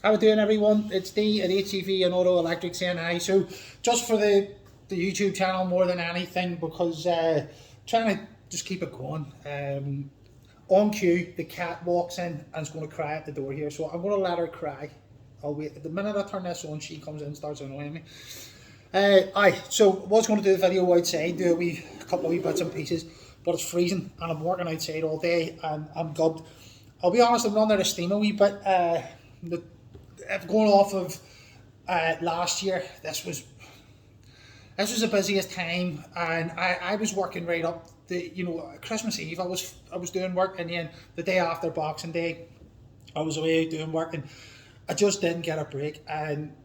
How we doing, everyone? It's D at HEV and Auto Electric saying hi. So, just for the YouTube channel more than anything, because trying to just keep it going. On cue, the cat walks in and is going to cry at the door here, so I'm going to let her cry. I'll wait. The minute I turn this on, she comes in and starts annoying me. So was going to do the video outside, do a couple of wee bits and pieces, but it's freezing and I'm working outside all day and I'm gubbed. I'll be honest, I'm running out of steam a wee bit. Going off of last year, this was the busiest time, and I was working right up the Christmas Eve. I was doing work, and then the day after Boxing Day, I was away doing work, and I just didn't get a break. And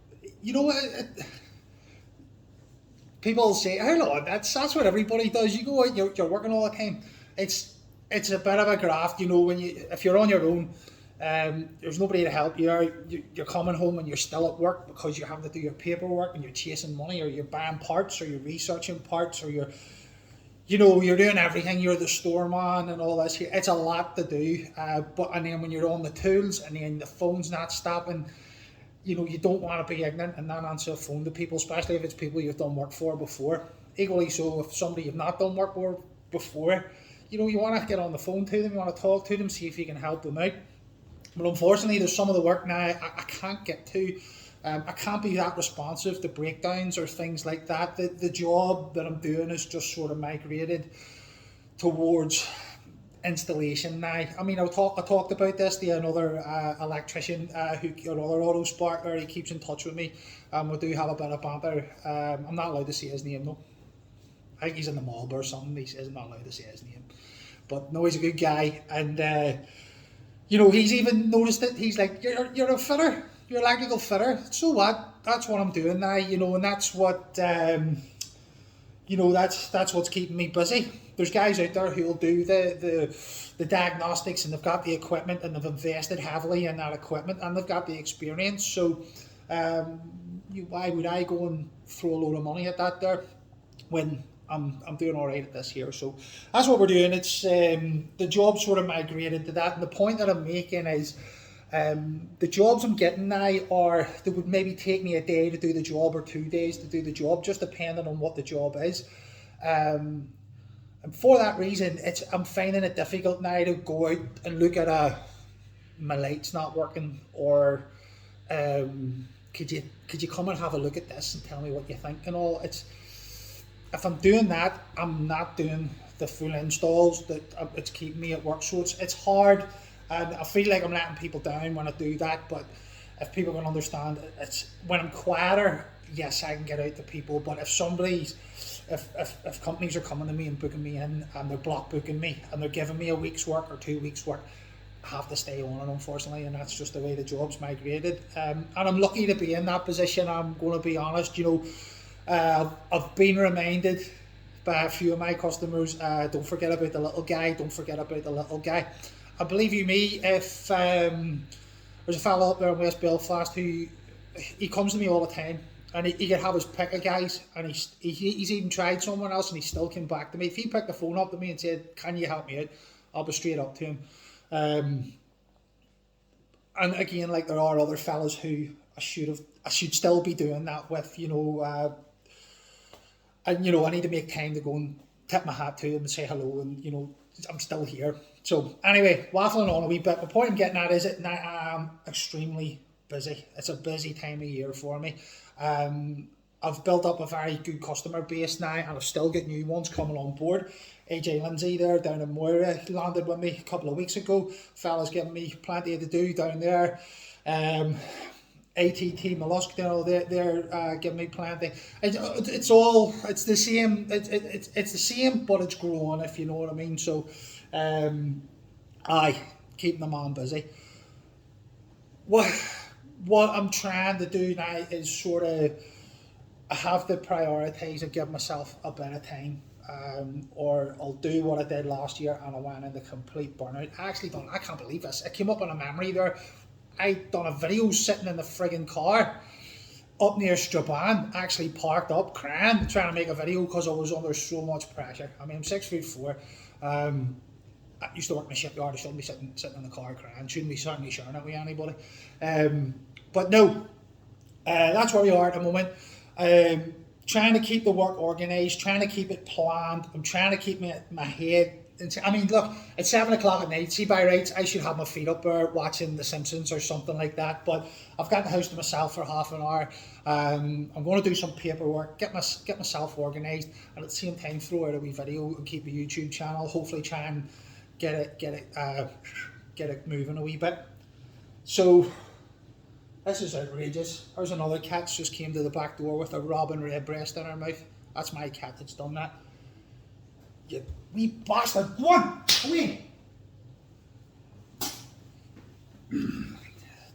people say, "Oh no, that's what everybody does. You go out, you're working all the time." It's a bit of a graft, if you're on your own. There's nobody to help you. You're coming home and you're still at work because you have to do your paperwork and you're chasing money, or you're buying parts, or you're researching parts, or you're doing everything. You're the storeman and all this. It's a lot to do. And then when you're on the tools and then the phone's not stopping, you don't want to be ignorant and not answer a phone to people, especially if it's people you've done work for before. Equally so, if somebody you've not done work for before, you want to get on the phone to them, you want to talk to them, see if you can help them out. But unfortunately, there's some of the work now I can't get to. I can't be that responsive to breakdowns or things like that. The job that I'm doing is just sort of migrated towards installation now. I mean, I talked about this to another electrician, another auto sparkler. He keeps in touch with me. We do have a bit of banter. I'm not allowed to say his name though. I think he's in the mob or something. He says I'm not allowed to say his name. But no, he's a good guy, and he's even noticed it. He's like, you're a fitter, you're an electrical fitter. So what? That's what I'm doing now, and that's what, that's what's keeping me busy. There's guys out there who'll do the diagnostics, and they've got the equipment, and they've invested heavily in that equipment, and they've got the experience. So why would I go and throw a load of money at that there when I'm doing all right at this here? So that's what we're doing. It's the job sort of migrated to that, and the point that I'm making is the jobs I'm getting now they would maybe take me a day to do the job or 2 days to do the job, just depending on what the job is. And for that reason, I'm finding it difficult now to go out and look at my light's not working, or could you come and have a look at this and tell me what you think and all. If I'm doing that, I'm not doing the full installs. It's keeping me at work, so it's hard, and I feel like I'm letting people down when I do that. But if people can understand, it's when I'm quieter, yes, I can get out to people. But if companies are coming to me and booking me in, and they're block booking me, and they're giving me a week's work or 2 weeks work, I have to stay on it, unfortunately, and that's just the way the job's migrated. And I'm lucky to be in that position. I'm going to be honest, I've been reminded by a few of my customers, don't forget about the little guy, don't forget about the little guy. And believe you me, if there's a fella up there in West Belfast who he comes to me all the time, and he can have his pick of guys, and he's even tried someone else and he still came back to me. If he picked the phone up to me and said, "Can you help me out?" I'll be straight up to him. And again, like, there are other fellas who I should still be doing that with, and I need to make time to go and tip my hat to him and say hello, and I'm still here. So anyway, waffling on a wee bit. The point I'm getting at is that I am extremely busy. It's a busy time of year for me. I've built up a very good customer base now, and I've still got new ones coming on board. AJ Lindsay there down in Moira landed with me a couple of weeks ago. Fella's giving me plenty to do down there. ATT Mollusk, they're giving me plenty. It's the same. It's the same, but it's growing, if you know what I mean. So, keeping the man busy. What I'm trying to do now is sort of, I have to prioritise and give myself a bit of time. Or I'll do what I did last year, and I went into complete burnout. I can't believe this. It came up in a memory there. I done a video sitting in the friggin' car up near Strabane, actually parked up, crying, trying to make a video because I was under so much pressure. I mean, I'm 6'4". I used to work in a shipyard. I shouldn't be sitting in the car crying. Shouldn't be certainly sharing it with anybody. But no, that's where we are at the moment. Trying to keep the work organised, trying to keep it planned. I'm trying to keep my head. I mean, look, it's 7 o'clock at night. See, by rights, I should have my feet up there watching The Simpsons or something like that. But I've got the house to myself for half an hour. I'm going to do some paperwork, get myself organised, and at the same time throw out a wee video and keep a YouTube channel. Hopefully, try and get it moving a wee bit. So this is outrageous. There's another cat just came to the back door with a robin redbreast in her mouth. That's my cat that's done that. You wee bastard! Go on! Come here!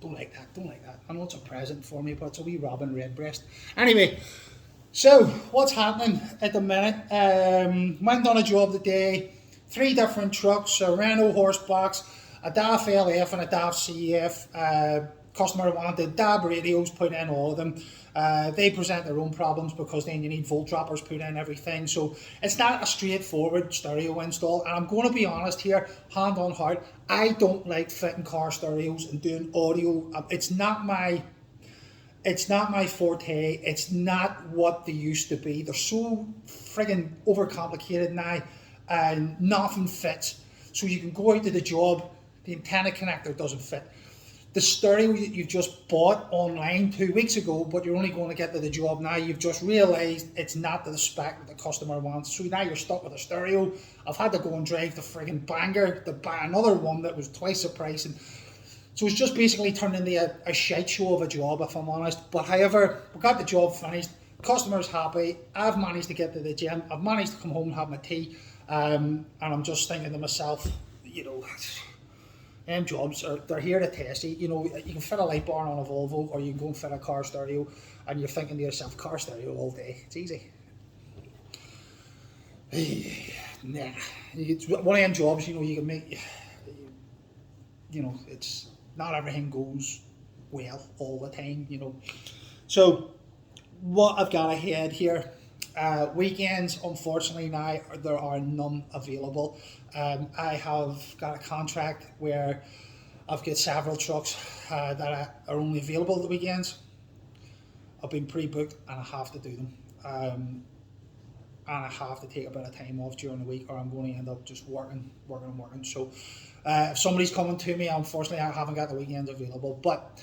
Don't like that. I know it's a present for me, but it's a wee robin redbreast. Anyway, so what's happening at the minute? Went on a job today. 3 different trucks, a Renault Horsebox, a DAF LF and a DAF CF. Customer wanted DAB radios put in, all of them. They present their own problems because then you need volt droppers put in everything. So it's not a straightforward stereo install. And I'm going to be honest here, hand on heart, I don't like fitting car stereos and doing audio. It's not my forte. It's not what they used to be. They're so friggin' overcomplicated now, and nothing fits. So you can go out to the job, the antenna connector doesn't fit. The stereo that you've just bought online 2 weeks ago, but you're only going to get to the job now, you've just realised it's not to the spec that the customer wants. So now you're stuck with a stereo. I've had to go and drive the friggin' banger to buy another one that was twice the price. And so it's just basically turned into a shite show of a job, if I'm honest. But however, we got the job finished. Customer's happy. I've managed to get to the gym. I've managed to come home and have my tea. And I'm just thinking to myself, you know, jobs they're here to test you. You know, you can fit a light bar on a Volvo, or you can go and fit a car stereo, and you're thinking to yourself, car stereo all day. It's easy. Nah, it's one of them jobs. You know, you can make. You know, it's not everything goes well all the time. You know, so what I've got ahead here. Weekends, unfortunately now, there are none available. I have got a contract where I've got several trucks that are only available at the weekends. I've been pre-booked and I have to do them. And I have to take a bit of time off during the week, or I'm going to end up just working. So if somebody's coming to me, unfortunately I haven't got the weekends available. But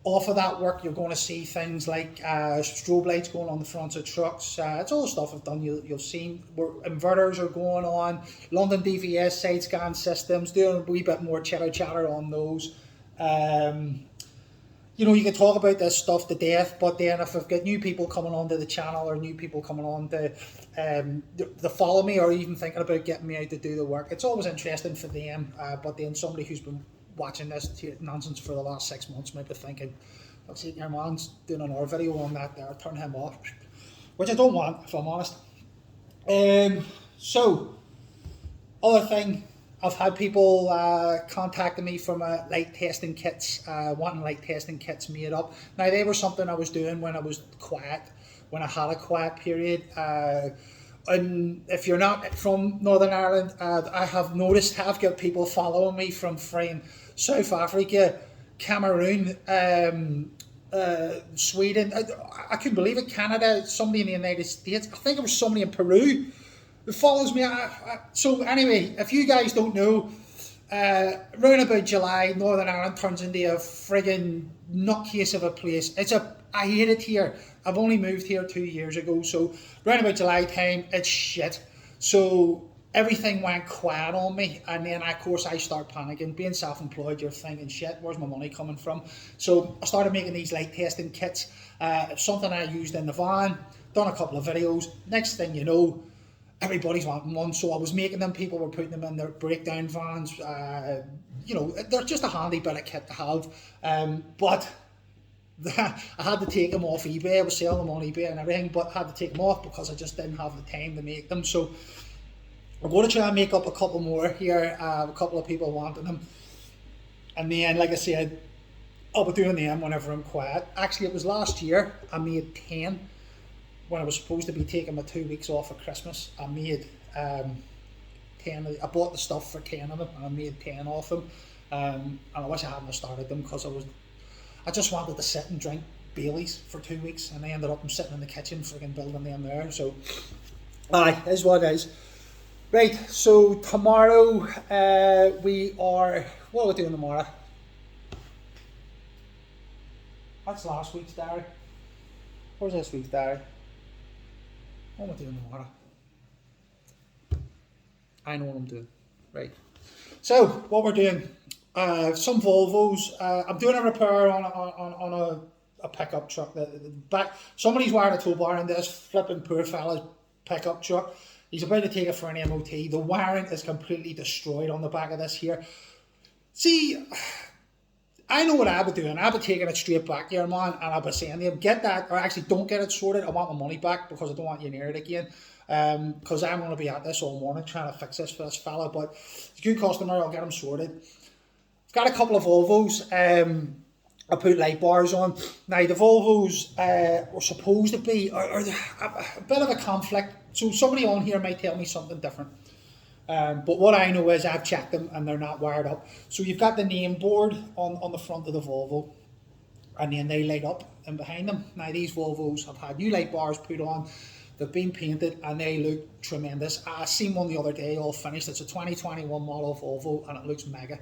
off of that work, you're going to see things like strobe lights going on the fronts of trucks. It's all the stuff I've done. You'll see where inverters are going on, London DVS side scan systems, doing a wee bit more chatter on those. You know, you can talk about this stuff to death, but then if I've got new people coming onto the channel, or new people coming on to follow me, or even thinking about getting me out to do the work, it's always interesting for them. But then somebody who's been watching this nonsense for the last 6 months might be thinking, let's see, your man's doing another video on that there, turn him off, which I don't want, if I'm honest. So, other thing, I've had people contacting me from light testing kits, wanting light testing kits made up. Now, they were something I was doing when I was quiet, when I had a quiet period. And if you're not from Northern Ireland, I have noticed I've got people following me from South Africa, Cameroon, Sweden. I couldn't believe it. Canada, somebody in the United States. I think it was somebody in Peru who follows me. So anyway, if you guys don't know, round about July, Northern Ireland turns into a friggin' nutcase of a place. I hate it here. I've only moved here 2 years ago, so round about July time, it's shit. So everything went quiet on me, and then of course I start panicking. Being self-employed, you're thinking, shit, where's my money coming from? So I started making these light testing kits. Something I used in the van, done a couple of videos. Next thing you know, everybody's wanting one, so I was making them. People were putting them in their breakdown vans. You know, they're just a handy bit of kit to have. But I had to take them off eBay. I was selling them on eBay and everything, but I had to take them off because I just didn't have the time to make them. So I'm going to try and make up a couple more here. A couple of people wanted them, and then, like I said, I'll be doing them whenever I'm quiet. Actually, it was last year I made 10 when I was supposed to be taking my 2 weeks off for Christmas. I made 10 10. I bought the stuff for 10 of them, and I made 10 off them. And I wish I hadn't started them, because I just wanted to sit and drink Baileys for 2 weeks, and I ended up sitting in the kitchen freaking building them there. So, aye, is what it is. Right, so tomorrow what are we doing tomorrow? That's last week's diary. Where's this week's diary? What am I doing tomorrow? I know what I'm doing. Right. So, what we're doing, some Volvos. I'm doing a repair on a pickup truck. The back, somebody's wired a tow bar in this flipping poor fella's pickup truck. He's about to take it for an MOT. The wiring is completely destroyed on the back of this here. See, I know what I would do, and I would taking it straight back here, man, and I would saying to him, get that, or actually don't get it sorted. I want my money back, because I don't want you near it again. Because I'm going to be at this all morning trying to fix this for this fella. But he's a good customer. I'll get him sorted. I've got a couple of Volvos. I put light bars on. Now the Volvos were supposed to be are a bit of a conflict. So somebody on here might tell me something different. But what I know is I've checked them and they're not wired up. So you've got the name board on the front of the Volvo, and then they light up and behind them. Now these Volvos have had new light bars put on. They've been painted and they look tremendous. I seen one the other day all finished. It's a 2021 model Volvo and it looks mega.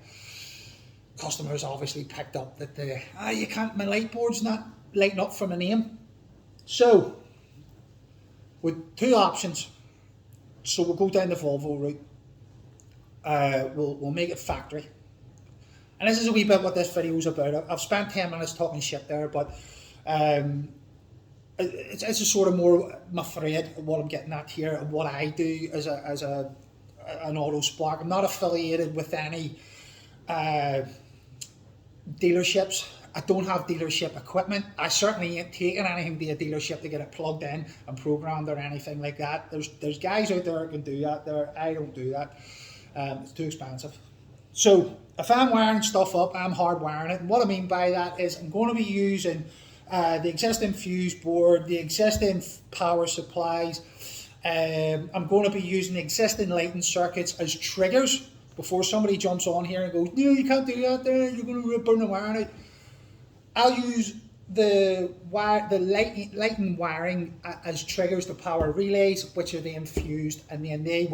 Customers obviously picked up that you can't, my light board's not lighting up from a name. So, with two options. So we'll go down the Volvo route. We'll make it factory. And this is a wee bit what this video is about. I've spent 10 minutes talking shit there, but it's a sort of more my thread of what I'm getting at here, and what I do as an auto spark. I'm not affiliated with any dealerships. I don't have dealership equipment. I certainly ain't taking anything to a dealership to get it plugged in and programmed or anything like that. There's guys out there that can do that. I don't do that. It's too expensive. So if I'm wiring stuff up, I'm hard wiring it. And what I mean by that is I'm going to be using the existing fuse board, the existing power supplies. I'm going to be using the existing lighting circuits as triggers before somebody jumps on here and goes, no, you can't do that there, you're going to burn the wiring out. I'll use the lighting wiring as triggers to power relays, which are then fused, and then they're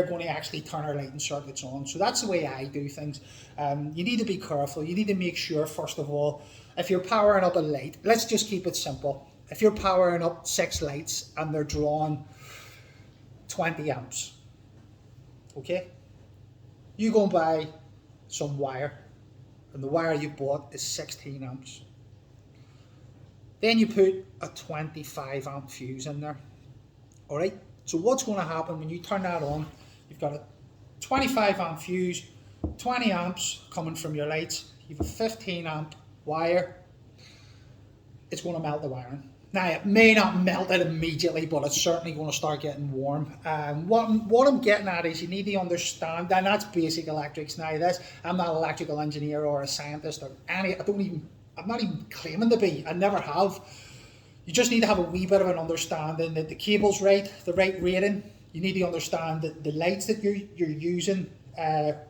going to actually turn our lighting circuits on. So that's the way I do things. You need to be careful. You need to make sure, first of all, if you're powering up a light, let's just keep it simple. If you're powering up 6 lights and they're drawn 20 amps, okay? You go and buy some wire, and the wire you bought is 16 amps. Then you put a 25 amp fuse in there. All right, so what's going to happen when you turn that on? You've got a 25 amp fuse, 20 amps coming from your lights. You have a 15 amp wire. It's going to melt the wiring. Now, it may not melt it immediately, but it's certainly going to start getting warm. What I'm getting at is you need to understand, and that's basic electrics. Now, I'm not an electrical engineer or a scientist or any, I'm not even claiming to be. I never have. You just need to have a wee bit of an understanding that the cable's right, the right rating. You need to understand that the lights that you're using,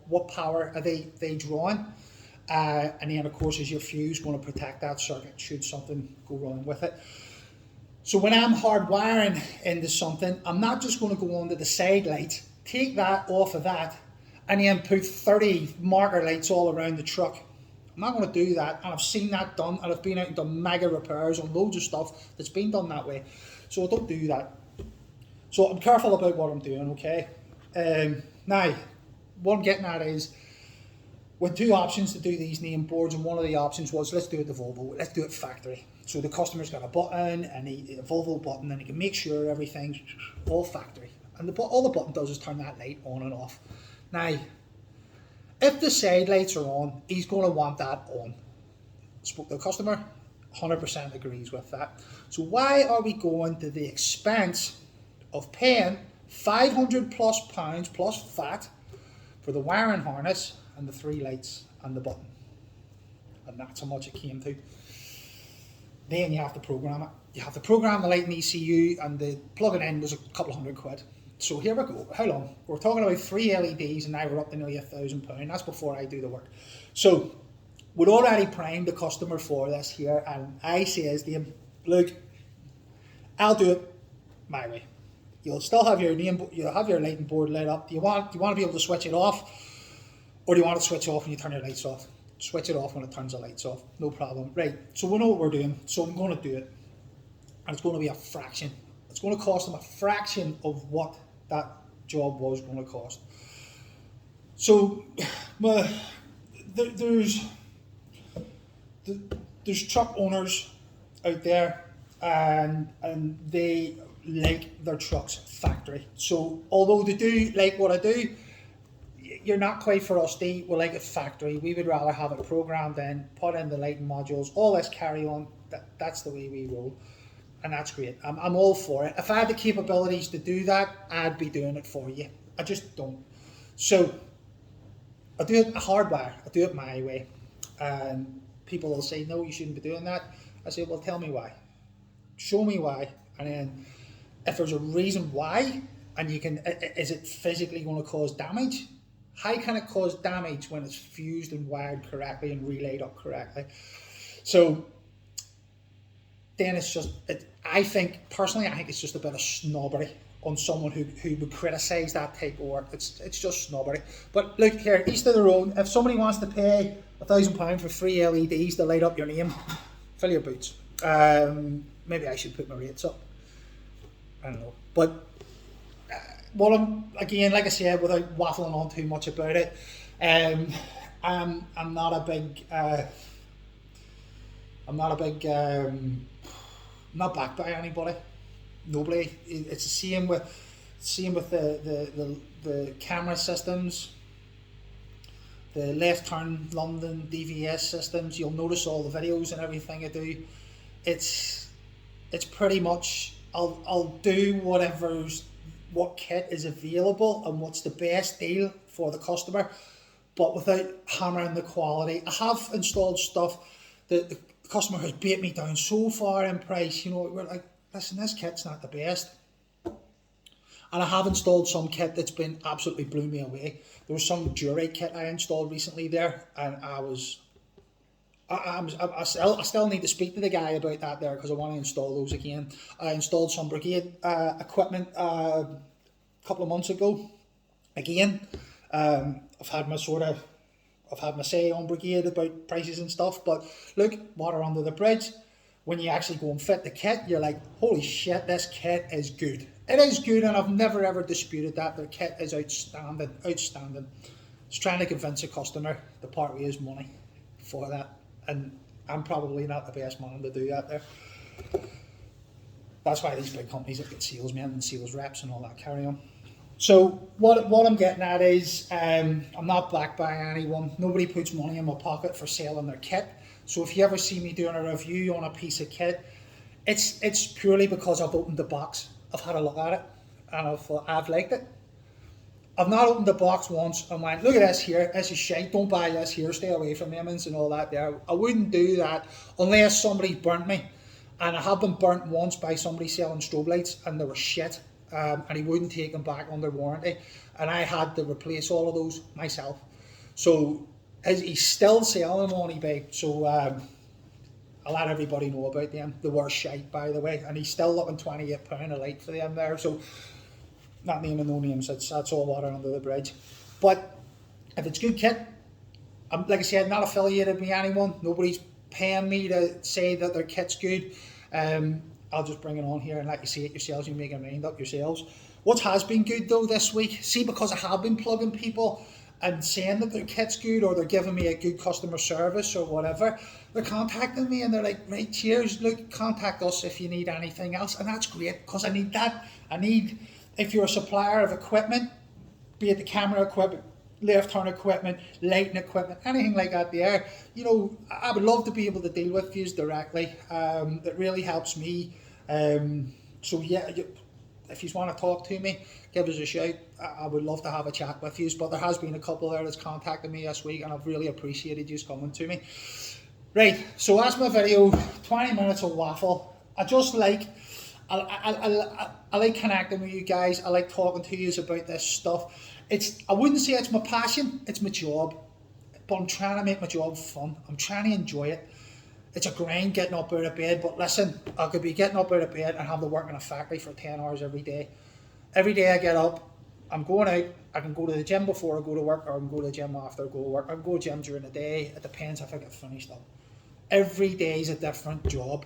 what power are they drawing. And then, of course, is your fuse going to protect that circuit should something go wrong with it. So when I'm hardwiring into something, I'm not just going to go onto the side lights, take that off of that, and then put 30 marker lights all around the truck. I'm not going to do that, and I've seen that done, and I've been out and done mega repairs on loads of stuff that's been done that way. So I don't do that. So I'm careful about what I'm doing, okay? Now, what I'm getting at is, with 2 options to do these name boards, and one of the options was, let's do it the Volvo, let's do it factory. So the customer's got a button, and a Volvo button, and he can make sure everything's all factory. And all the button does is turn that light on and off. Now, if the side lights are on, he's going to want that on. Spoke to the customer, 100% agrees with that. So why are we going to the expense of paying £500 plus plus VAT for the wiring harness and the 3 lights and the button? And that's how much it came to. Then you have to program it. You have to program the lighting ECU, and the plugging in was a couple £100. So here we go. How long? We're talking about 3 LEDs, and now we're up to nearly £1,000. That's before I do the work. So we'd already primed the customer for this here, and I says to him, look, I'll do it my way. You'll still have your name, you'll have your lighting board lit up. Do you want to be able to switch it off, or do you want to switch off when you turn your lights off? Switch it off when it turns the lights off. No problem. Right. So we know what we're doing. So I'm going to do it, and it's going to be a fraction. It's going to cost them a fraction of what that job was going to cost. So there's truck owners out there, and they like their trucks factory. So although they do like what I do, you're not quite for us. We like it factory. We would rather have it programmed in, put in the lighting modules, all this carry on. That's the way we roll, and that's great. I'm all for it. If I had the capabilities to do that, I'd be doing it for you. I just don't. So I do it hardwire. I do it my way, and people will say, no, you shouldn't be doing that. I say, well, tell me why. Show me why, and then if there's a reason why, and you can, is it physically going to cause damage? How can it cause damage when it's fused and wired correctly and relayed up correctly? So then it's just, I think it's just a bit of snobbery on someone who would criticise that type of work. It's just snobbery. But look here, each to their own. If somebody wants to pay £1,000 for 3 LEDs to light up your name, fill your boots. Maybe I should put my rates up. I don't know. But again, like I said, without waffling on too much about it, I'm not a big not backed by anybody. Nobody. It's the same with the camera systems, the left turn London DVS systems. You'll notice all the videos and everything I do. It's pretty much I'll do what kit is available and what's the best deal for the customer, but without hammering the quality. I have installed stuff that the customer has beat me down so far in price. You know, we're like, listen, this kit's not the best. And I have installed some kit that's been absolutely blew me away. There was some jury kit I installed recently there, and I still need to speak to the guy about that there, because I want to install those again. I installed some brigade equipment a couple of months ago. Again, I've had my say on brigade about prices and stuff, but look, water under the bridge. When you actually go and fit the kit, you're like, holy shit, this kit is good. It is good, and I've never ever disputed that. Their kit is outstanding. Just trying to convince a customer to part with his money for that. And I'm probably not the best man to do that there. That's why these big companies have got salesmen and sales reps and all that carry on. So what I'm getting at is I'm not backed by anyone. Nobody puts money in my pocket for selling their kit. So if you ever see me doing a review on a piece of kit, it's purely because I've opened the box. I've had a look at it and I've liked it. I've not opened the box once and went, look at this here, this is shite, don't buy this here, stay away from them and all that there. I wouldn't do that unless somebody burnt me. And I have been burnt once by somebody selling strobe lights, and they were shit, and he wouldn't take them back under warranty, and I had to replace all of those myself. So he's still selling them on eBay, so I'll let everybody know about them. They were shite, by the way, and he's still looking £28 a light for them there. So not naming no names, that's all water under the bridge. But if it's good kit, I'm, like I said, not affiliated with anyone. Nobody's paying me to say that their kit's good. I'll just bring it on here and let you see it yourselves. You make a mind up yourselves. What has been good though this week, see, because I have been plugging people and saying that their kit's good, or they're giving me a good customer service or whatever, they're contacting me and they're like, right, cheers, look, contact us if you need anything else. And that's great, because I need that. I need, if you're a supplier of equipment, be it the camera equipment, left turn equipment, lighting equipment, anything like that there, you know, I would love to be able to deal with you directly. It really helps me. So yeah, if you want to talk to me, give us a shout. I would love to have a chat with you. But there has been a couple there that's contacted me this week, and I've really appreciated you coming to me. Right, so that's my video, 20 minutes of waffle. I just like I like connecting with you guys. I like talking to you about this stuff. I wouldn't say it's my passion, it's my job. But I'm trying to make my job fun. I'm trying to enjoy it. It's a grind getting up out of bed, but listen, I could be getting up out of bed and have to work in a factory for 10 hours every day. Every day I get up, I'm going out, I can go to the gym before I go to work, or I can go to the gym after I go to work. I can go to the gym during the day. It depends if I get finished up. Every day is a different job.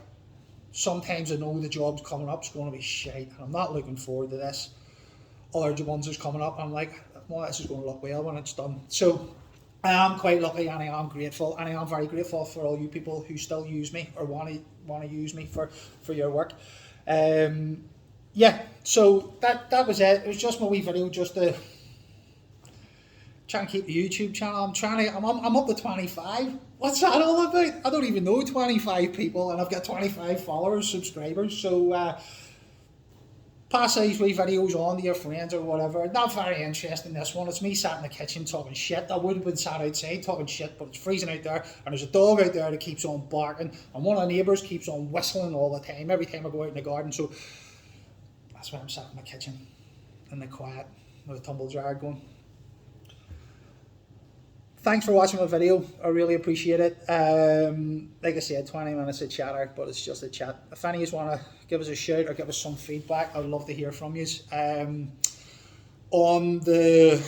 Sometimes I know the job's coming up, it's going to be shite, and I'm not looking forward to this. Other ones that's coming up, I'm like, well, this is going to look well when it's done. So I am quite lucky, and I am grateful, and I am very grateful for all you people who still use me or want to use me for your work. Yeah, so that was it. It was just my wee video, just to try and keep the YouTube channel. I'm up to 25. What's that all about? I don't even know 25 people, and I've got 25 followers, subscribers. So pass these wee videos on to your friends or whatever. Not very interesting, this one. It's me sat in the kitchen talking shit. I would have been sat outside talking shit, but it's freezing out there, and there's a dog out there that keeps on barking, and one of the neighbours keeps on whistling all the time, every time I go out in the garden. So that's why I'm sat in my kitchen, in the quiet, with a tumble dryer going. Thanks for watching my video. I really appreciate it. Like I said, 20 minutes of chatter, but it's just a chat. If any of you want to give us a shout or give us some feedback, I would love to hear from you. On the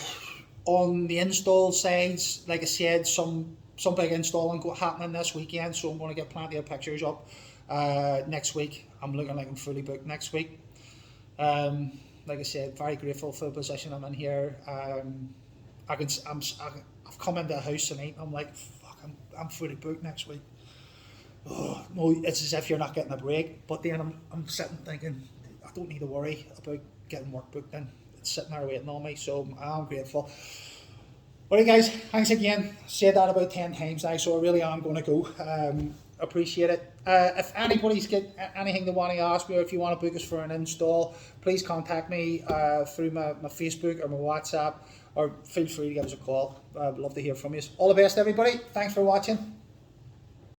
install sides, like I said, some big installing happening this weekend, so I'm going to get plenty of pictures up next week. I'm looking like I'm fully booked next week. Like I said, very grateful for the position I'm in here. I've come into a house tonight and I'm like, fuck, I'm fully booked next week. Oh, no, it's as if you're not getting a break. But then I'm sitting thinking, I don't need to worry about getting work booked in. It's sitting there waiting on me, so I'm grateful. Alright guys, thanks again. Said that about 10 times now, so I really am going to go. Appreciate it. If anybody's got anything they want to ask me, or if you want to book us for an install, please contact me through my Facebook or my WhatsApp, or feel free to give us a call. I'd love to hear from you. All the best, everybody. Thanks for watching.